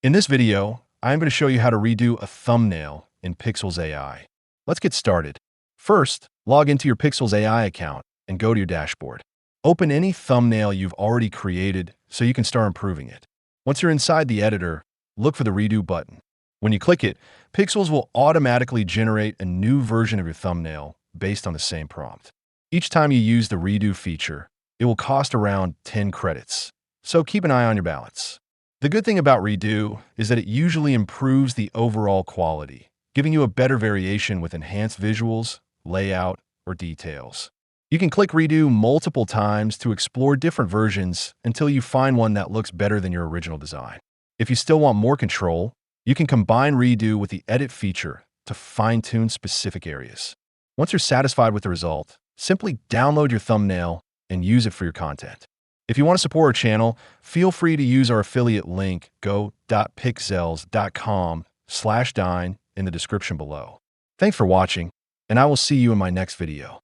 In this video, I'm going to show you how to redo a thumbnail in Pikzels AI. Let's get started. First, log into your Pikzels AI account and go to your dashboard. Open any thumbnail you've already created so you can start improving it. Once you're inside the editor, look for the Redo button. When you click it, Pikzels will automatically generate a new version of your thumbnail based on the same prompt. Each time you use the Redo feature, it will cost around 10 credits, so keep an eye on your balance. The good thing about Redo is that it usually improves the overall quality, giving you a better variation with enhanced visuals, layout, or details. You can click Redo multiple times to explore different versions until you find one that looks better than your original design. If you still want more control, you can combine Redo with the Edit feature to fine-tune specific areas. Once you're satisfied with the result, simply download your thumbnail and use it for your content. If you want to support our channel, feel free to use our affiliate link go.pikzels.com/dine in the description below. Thanks for watching, and I will see you in my next video.